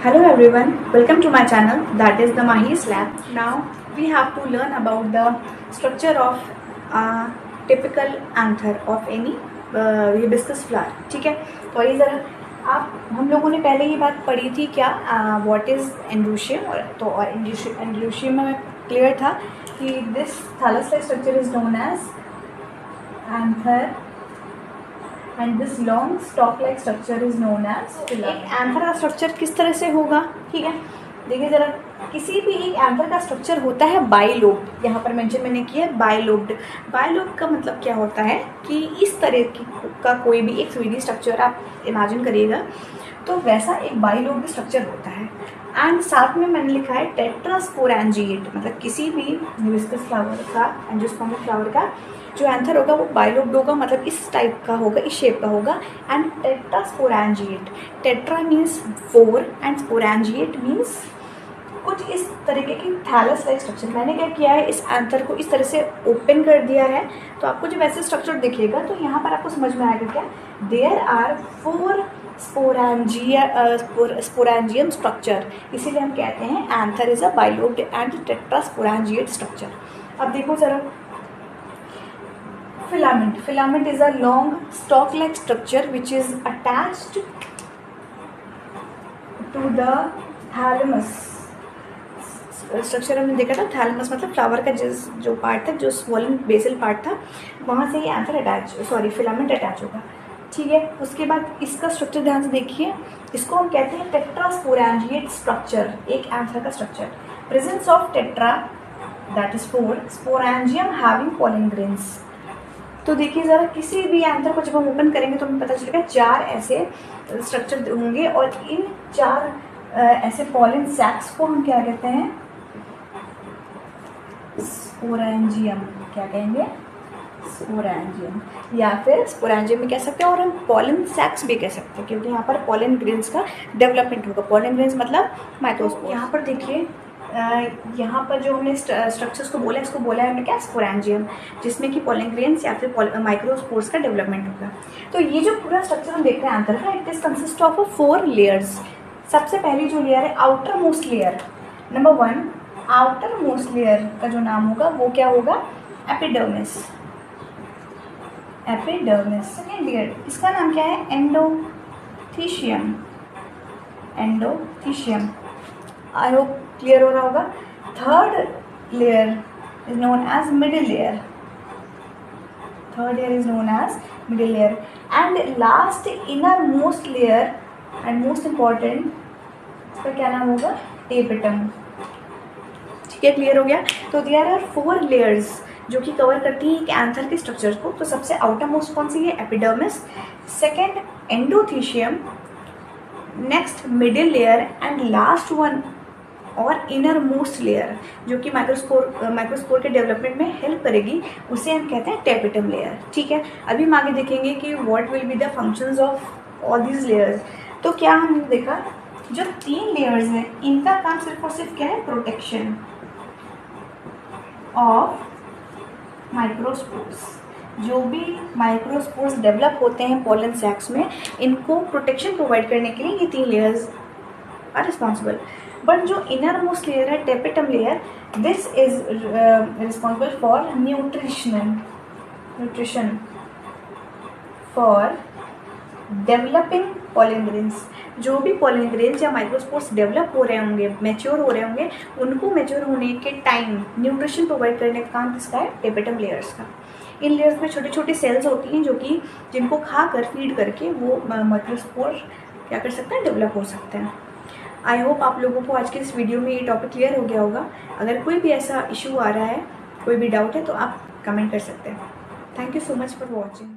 Hello everyone, welcome to my channel, that is the Mahi's Lab. Now we have to learn about the structure of a typical anther of any hibiscus flower. ठीक है, तो ये ज़रा आप हम लोगों ने पहले ये बात पढ़ी थी क्या, व्हाट इज़ एंड्रोशियम। तो और एंड्रोशियम में क्लियर था कि this thallus like structure is known as anther and this long stalk like structure is known as. एक एंथर का स्ट्रक्चर किस तरह से होगा, ठीक है, देखिए ज़रा, किसी भी एक एंथर का स्ट्रक्चर होता है बाइलोब्ड। यहाँ पर मेंशन मैंने किया है बाइलोब्ड। बाइलोब्ड का मतलब क्या होता है कि इस तरह की का कोई भी एक 3D स्ट्रक्चर आप इमेजिन करिएगा, तो वैसा एक बाइलोब्ड स्ट्रक्चर होता है। एंड साथ में मैंने लिखा है टेट्रास्पोरेंजिएट, मतलब किसी भी हिबिस्कस फ्लावर का, एंजियोस्पर्म फ्लावर का जो एंथर होगा वो बाइलोब्ड होगा, मतलब इस टाइप का होगा, इस शेप का होगा। And tetrasporangiate, tetra means 4 and sporangiate means कुछ इस तरीके की थैलस लाइक स्ट्रक्चर। मैंने क्या किया है, इस एंथर को इस तरह से ओपन कर दिया है, तो आपको जब ऐसे स्ट्रक्चर दिखेगा तो यहाँ पर आपको समझ में आएगा क्या, देयर आर 4 स्पोरेंजियम स्ट्रक्चर, इसीलिए हम कहते हैं anther is a bilobed and tetrasporangiate structure. अब देखो जरा, filament. Filament is a long stalk-like structure which is attached to the thalamus. Structure हमने देखा था, थैलेमस मतलब फ्लावर का जो पार्ट था, जो स्वोलन बेसल पार्ट था, वहाँ से ये एंथर फिलामेंट अटैच होगा। ठीक है, उसके बाद इसका स्ट्रक्चर ध्यान से देखिए, इसको हम कहते हैं टेट्रास्पोरेंजिएट स्ट्रक्चर, एक एंथर का structure. Presence of tetra that is 4 sporangium having pollen grains. तो देखिए ज़रा, किसी भी एंथर को जब हम ओपन करेंगे तो हमें पता चलेगा 4 ऐसे स्ट्रक्चर होंगे, और इन 4 ऐसे पॉलन सैक्स को हम क्या कहते हैं, स्पोरेंजियम। क्या कहेंगे, स्पोरेंजियम, या फिर स्पोरेंजियम भी कह सकते हैं, और हम पॉलन सैक्स भी कह सकते हैं, क्योंकि यहाँ पर पॉलन ग्रेन्स का डेवलपमेंट होगा। पॉलन ग्रेन्स मतलब माइक्रोस्पोर। यहाँ पर देखिए, यहाँ पर जो हमने स्ट्रक्चर्स को बोला है, इसको बोला है हमने क्या, स्पोरेंजियम, जिसमें कि पॉलन ग्रेन्स या फिर माइक्रोस्पोर्स का डेवलपमेंट होगा। तो ये जो पूरा स्ट्रक्चर हम देख रहे हैं एंथर का, it is consist of 4 layers. सबसे पहली जो लेयर है, outer most layer, number 1, outer most layer का जो नाम होगा वो क्या होगा, एपिडर्मिस। एपिडर्मिस। सेकेंड लेयर, इसका नाम क्या है, endothecium. Endothecium, I hope clear हो रहा होगा। Third layer is known as middle layer. Third layer is known as middle layer. And last inner most layer and most important, इसका क्या नाम होगा, टेपिटम। ठीक है, क्लियर हो गया। तो देयर आर 4 लेयर्स जो कि कवर करती है एक एंथर के स्ट्रक्चर को। तो सबसे आउटर मोस्ट कौन सी है, epidermis, second endothecium, next middle layer, and last one और इनर मोस्ट लेयर जो कि माइक्रोस्पोर के डेवलपमेंट में हेल्प करेगी, उसे हम कहते हैं टेपिटम लेयर। ठीक है, अभी हम आगे देखेंगे कि what will be the functions of all these layers. तो क्या हमने देखा, जो 3 लेयर्स हैं इनका काम सिर्फ और सिर्फ क्या है, प्रोटेक्शन ऑफ माइक्रोस्पोर्स। जो भी माइक्रोस्पोर्स डेवलप होते हैं पॉलन सैक्स में, इनको प्रोटेक्शन प्रोवाइड करने के लिए ये 3 लेयर्स आर रिस्पॉन्सिबल। बट जो इनर मोस्ट लेयर है, tapetum layer, this is responsible for nutrition for developing pollen grains. जो भी पॉलन ग्रेन्स या माइक्रोस्पोर्स डेवलप हो रहे होंगे, मैच्योर हो रहे होंगे, उनको मैच्योर होने के टाइम न्यूट्रिशन प्रोवाइड करने का काम किसका है, टेपिटम लेयर्स का। इन लेयर्स में छोटे छोटे सेल्स होती हैं जो कि जिनको खाकर फीड करके वो माइक्रोस्पोर क्या कर सकते हैं, डेवलप हो सकते हैं। आई होप आप लोगों को आज के इस वीडियो में ये टॉपिक क्लियर हो गया होगा। अगर कोई भी ऐसा इशू आ रहा है, कोई भी डाउट है, तो आप कमेंट कर सकते हैं। Thank you so much for watching.